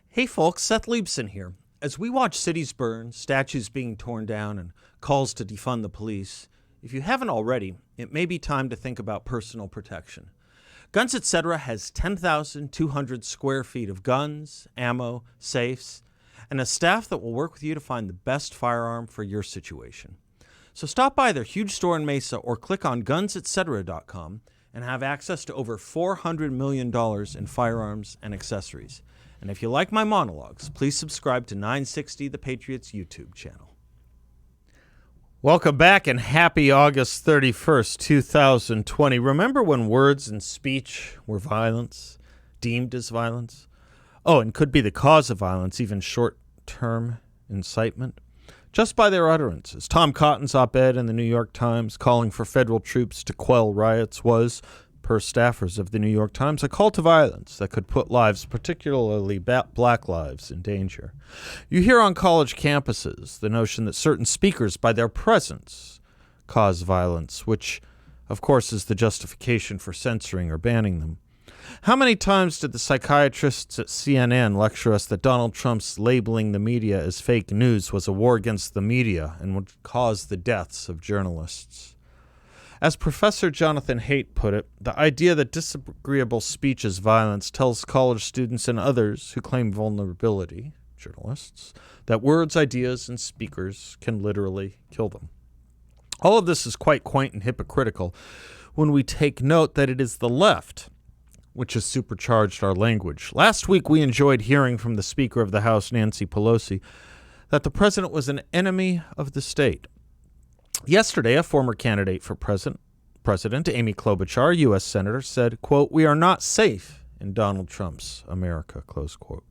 Hey folks, Seth Liebson here. As we watch cities burn, statues being torn down, and calls to defund the police, if you haven't already, it may be time to think about personal protection. Guns Etc. has 10,200 square feet of guns, ammo, safes, and a staff that will work with you to find the best firearm for your situation. So stop by their huge store in Mesa or click on gunsetc.com and have access to over $400 million in firearms and accessories. And if you like my monologues, please subscribe to 960 The Patriots YouTube channel. Welcome back and happy August 31st, 2020. Remember when words and speech were violence, deemed as violence? Oh, and could be the cause of violence, even short-term incitement? Just by their utterances. Tom Cotton's op-ed in the New York Times calling for federal troops to quell riots was, per staffers of the New York Times, a call to violence that could put lives, particularly black lives, in danger. You hear on college campuses the notion that certain speakers, by their presence, cause violence, which, of course, is the justification for censoring or banning them. How many times did the psychiatrists at CNN lecture us that Donald Trump's labeling the media as fake news was a war against the media and would cause the deaths of journalists? As Professor Jonathan Haidt put it, the idea that disagreeable speech is violence tells college students and others who claim vulnerability, journalists, that words, ideas, and speakers can literally kill them. All of this is quite quaint and hypocritical when we take note that it is the left which has supercharged our language. Last week we enjoyed hearing from the Speaker of the House, Nancy Pelosi, that the president was an enemy of the state. Yesterday, a former candidate for president, Amy Klobuchar, U.S. Senator, said, quote, "We are not safe in Donald Trump's America," close quote.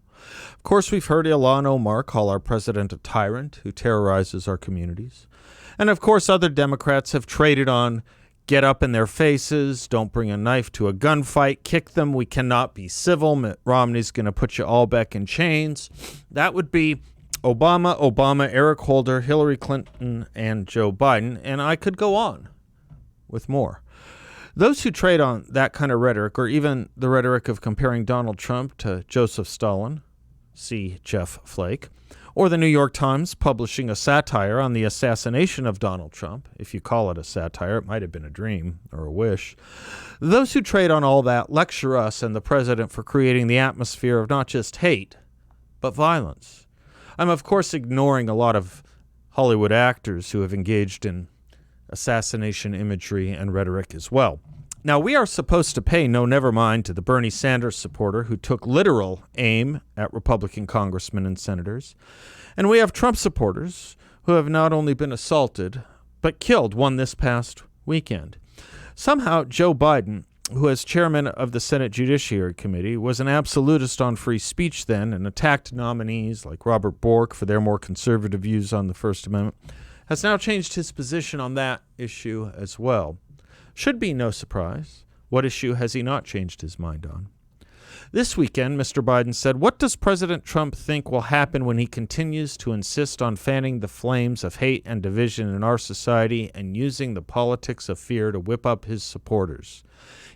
Of course, we've heard Ilhan Omar call our president a tyrant who terrorizes our communities. And of course, other Democrats have traded on get up in their faces, don't bring a knife to a gunfight, kick them, we cannot be civil, Mitt Romney's going to put you all back in chains. That would be Obama, Eric Holder, Hillary Clinton, and Joe Biden, and I could go on with more. Those who trade on that kind of rhetoric, or even the rhetoric of comparing Donald Trump to Joseph Stalin, see Jeff Flake, or the New York Times publishing a satire on the assassination of Donald Trump, if you call it a satire, it might have been a dream or a wish. Those who trade on all that lecture us and the president for creating the atmosphere of not just hate, but violence. I'm, of course, ignoring a lot of Hollywood actors who have engaged in assassination imagery and rhetoric as well. Now, we are supposed to pay no never mind to the Bernie Sanders supporter who took literal aim at Republican congressmen and senators. And we have Trump supporters who have not only been assaulted, but killed, one this past weekend. Somehow, Joe Biden, who as chairman of the Senate Judiciary Committee, was an absolutist on free speech then and attacked nominees like Robert Bork for their more conservative views on the First Amendment, has now changed his position on that issue as well. Should be no surprise. What issue has he not changed his mind on? This weekend, Mr. Biden said, "What does President Trump think will happen when he continues to insist on fanning the flames of hate and division in our society and using the politics of fear to whip up his supporters?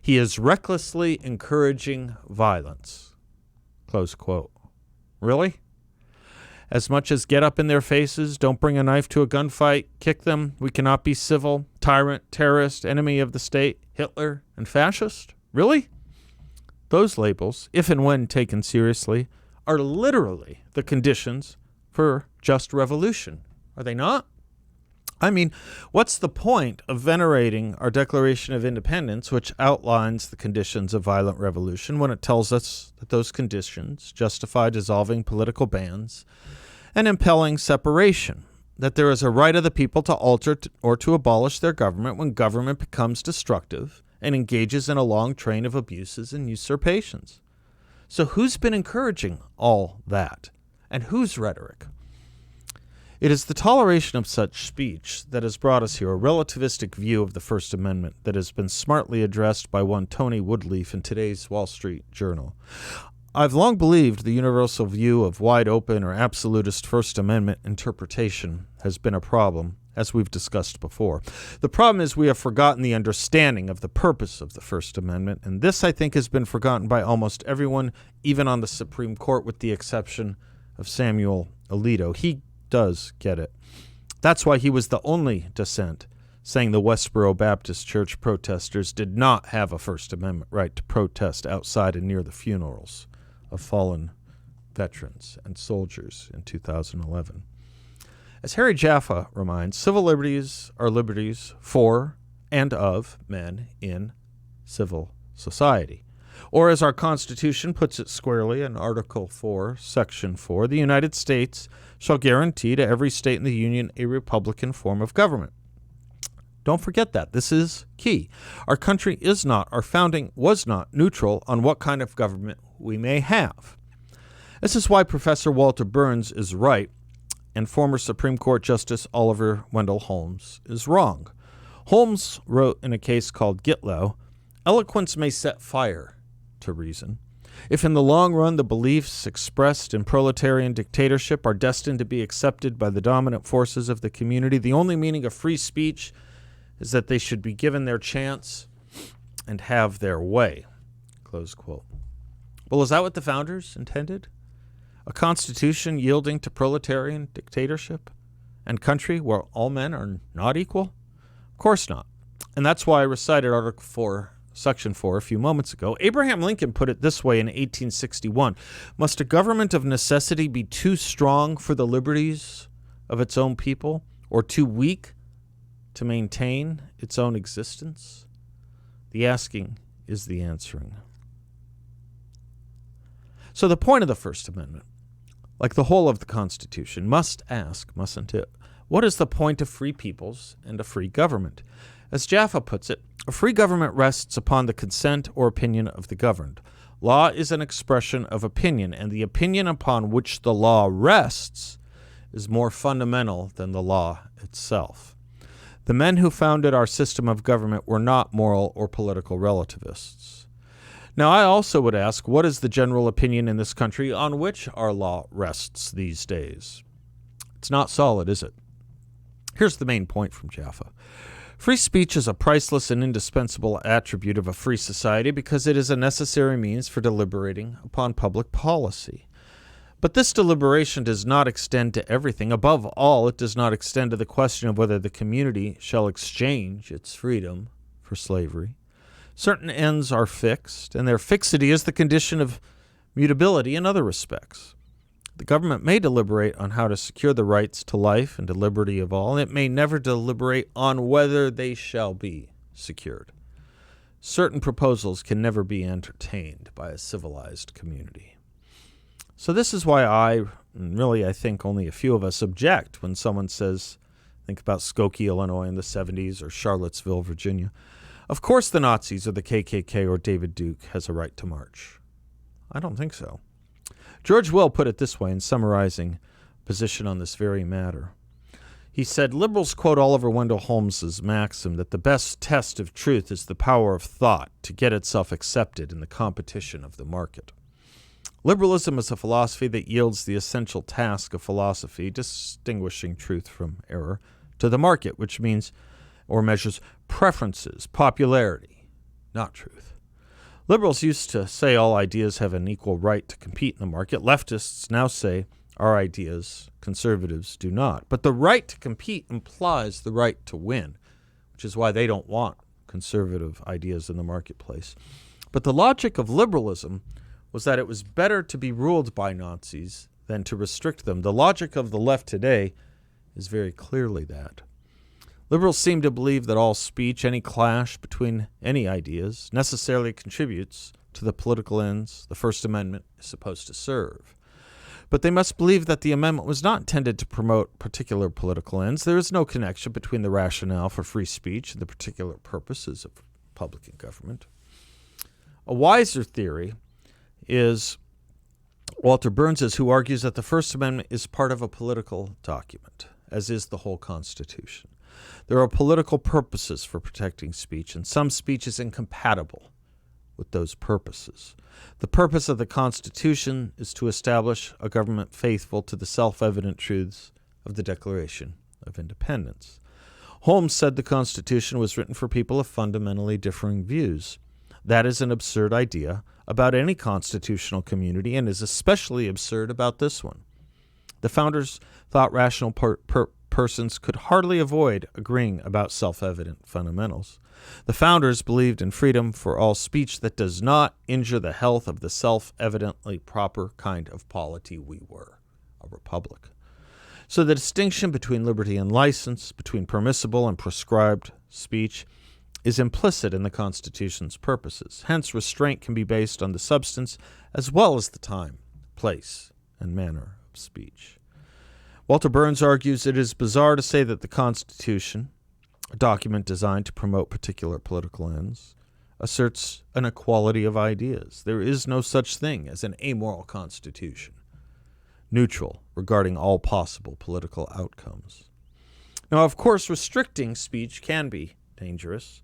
He is recklessly encouraging violence." Close quote. Really? As much as get up in their faces, don't bring a knife to a gunfight, kick them, we cannot be civil, tyrant, terrorist, enemy of the state, Hitler, and fascist? Really? Those labels, if and when taken seriously, are literally the conditions for just revolution. Are they not? I mean, what's the point of venerating our Declaration of Independence, which outlines the conditions of violent revolution, when it tells us that those conditions justify dissolving political bans and impelling separation, that there is a right of the people to alter or to abolish their government when government becomes destructive and engages in a long train of abuses and usurpations? So who's been encouraging all that? And whose rhetoric? It is the toleration of such speech that has brought us here, a relativistic view of the First Amendment that has been smartly addressed by one Tony Woodleaf in today's Wall Street Journal. I've long believed the universal view of wide open or absolutist First Amendment interpretation has been a problem, as we've discussed before. The problem is we have forgotten the understanding of the purpose of the First Amendment, and this, I think, has been forgotten by almost everyone, even on the Supreme Court, with the exception of Samuel Alito. He does get it. That's why he was the only dissent saying the Westboro Baptist Church protesters did not have a First Amendment right to protest outside and near the funerals of fallen veterans and soldiers in 2011. As Harry Jaffa reminds, civil liberties are liberties for and of men in civil society. Or as our Constitution puts it squarely in Article 4, Section 4, the United States shall guarantee to every state in the Union a republican form of government. Don't forget that. This is key. Our country is not, our founding was not neutral on what kind of government we may have. This is why Professor Walter Burns is right and former Supreme Court Justice Oliver Wendell Holmes is wrong. Holmes wrote in a case called Gitlow, "Eloquence may set fire to reason. If in the long run the beliefs expressed in proletarian dictatorship are destined to be accepted by the dominant forces of the community, the only meaning of free speech is that they should be given their chance and have their way." Close quote. Well, is that what the founders intended? A constitution yielding to proletarian dictatorship and country where all men are not equal? Of course not. And that's why I recited Article 4, Section 4 a few moments ago. Abraham Lincoln put it this way in 1861. Must a government of necessity be too strong for the liberties of its own people, or too weak to maintain its own existence? The asking is the answering. So the point of the First Amendment, like the whole of the Constitution, must ask, mustn't it, what is the point of free peoples and a free government? As Jaffa puts it, a free government rests upon the consent or opinion of the governed. Law is an expression of opinion, and the opinion upon which the law rests is more fundamental than the law itself. The men who founded our system of government were not moral or political relativists. Now, I also would ask, what is the general opinion in this country on which our law rests these days? It's not solid, is it? Here's the main point from Jaffa. Free speech is a priceless and indispensable attribute of a free society because it is a necessary means for deliberating upon public policy. But this deliberation does not extend to everything. Above all, it does not extend to the question of whether the community shall exchange its freedom for slavery. Certain ends are fixed, and their fixity is the condition of mutability in other respects. The government may deliberate on how to secure the rights to life and to liberty of all, and it may never deliberate on whether they shall be secured. Certain proposals can never be entertained by a civilized community. So this is why I think only a few of us object when someone says, think about Skokie, Illinois in the 70s or Charlottesville, Virginia. Of course the Nazis or the KKK or David Duke has a right to march. I don't think so. George Will put it this way in summarizing position on this very matter. He said, liberals quote Oliver Wendell Holmes's maxim that the best test of truth is the power of thought to get itself accepted in the competition of the market. Liberalism is a philosophy that yields the essential task of philosophy, distinguishing truth from error, to the market, which means or measures preferences, popularity, not truth. Liberals used to say all ideas have an equal right to compete in the market. Leftists now say our ideas, conservatives, do not. But the right to compete implies the right to win, which is why they don't want conservative ideas in the marketplace. But the logic of liberalism was that it was better to be ruled by Nazis than to restrict them. The logic of the left today is very clearly that. Liberals seem to believe that all speech, any clash between any ideas, necessarily contributes to the political ends the First Amendment is supposed to serve. But they must believe that the amendment was not intended to promote particular political ends. There is no connection between the rationale for free speech and the particular purposes of Republican government. A wiser theory is Walter Burns's, who argues that the First Amendment is part of a political document, as is the whole Constitution. There are political purposes for protecting speech, and some speech is incompatible with those purposes. The purpose of the Constitution is to establish a government faithful to the self-evident truths of the Declaration of Independence. Holmes said the Constitution was written for people of fundamentally differing views. That is an absurd idea about any constitutional community and is especially absurd about this one. The founders thought rational persons could hardly avoid agreeing about self-evident fundamentals. The founders believed in freedom for all speech that does not injure the health of the self-evidently proper kind of polity we were, a republic. So the distinction between liberty and license, between permissible and prescribed speech, is implicit in the Constitution's purposes. Hence, restraint can be based on the substance as well as the time, place, and manner of speech. Walter Burns argues it is bizarre to say that the Constitution, a document designed to promote particular political ends, asserts an equality of ideas. There is no such thing as an amoral Constitution, neutral regarding all possible political outcomes. Now, of course, restricting speech can be dangerous,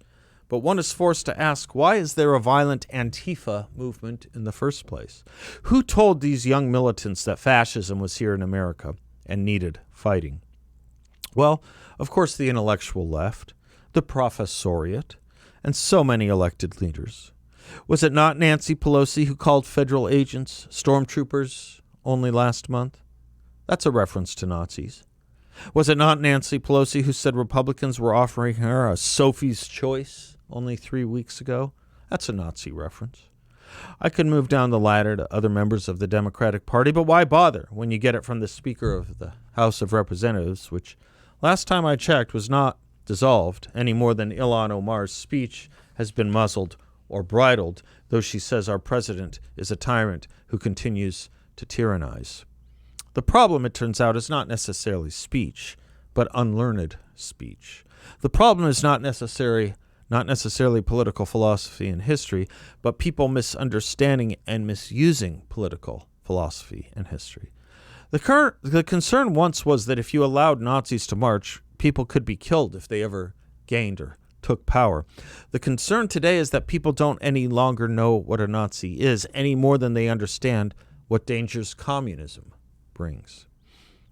but one is forced to ask, why is there a violent Antifa movement in the first place? Who told these young militants that fascism was here in America and needed fighting? Well, of course, the intellectual left, the professoriate, and so many elected leaders. Was it not Nancy Pelosi who called federal agents stormtroopers only last month? That's a reference to Nazis. Was it not Nancy Pelosi who said Republicans were offering her a Sophie's choice only 3 weeks ago? That's a Nazi reference. I could move down the ladder to other members of the Democratic Party, but why bother when you get it from the Speaker of the House of Representatives, which last time I checked was not dissolved any more than Ilhan Omar's speech has been muzzled or bridled, though she says our president is a tyrant who continues to tyrannize. The problem, it turns out, is not necessarily speech, but unlearned speech. The problem is not necessarily political philosophy and history, but people misunderstanding and misusing political philosophy and history. The concern once was that if you allowed Nazis to march, people could be killed if they ever gained or took power. The concern today is that people don't any longer know what a Nazi is, any more than they understand what dangers communism brings.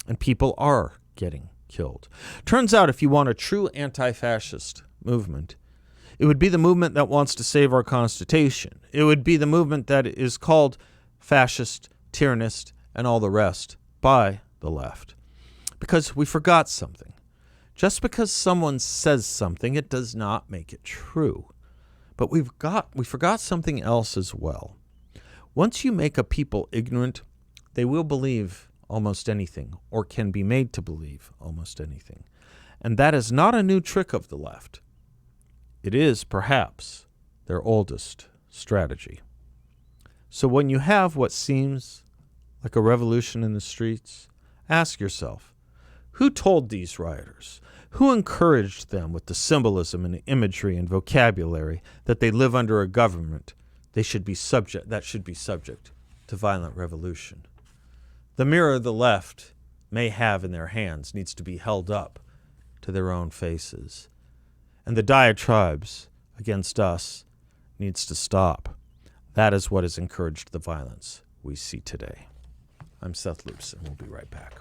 And people are getting killed. Turns out if you want a true anti-fascist movement, it would be the movement that wants to save our Constitution. It would be the movement that is called fascist, tyrannist, and all the rest by the left. Because we forgot something. Just because someone says something, it does not make it true. But we forgot something else as well. Once you make a people ignorant, they will believe almost anything, or can be made to believe almost anything. And that is not a new trick of the left. It is, perhaps, their oldest strategy. So when you have what seems like a revolution in the streets, ask yourself, who told these rioters? Who encouraged them with the symbolism and imagery and vocabulary that they live under a government that should be subject to violent revolution? The mirror the left may have in their hands needs to be held up to their own faces. And the diatribes against us needs to stop. That is what has encouraged the violence we see today. I'm Seth Loops, and we'll be right back.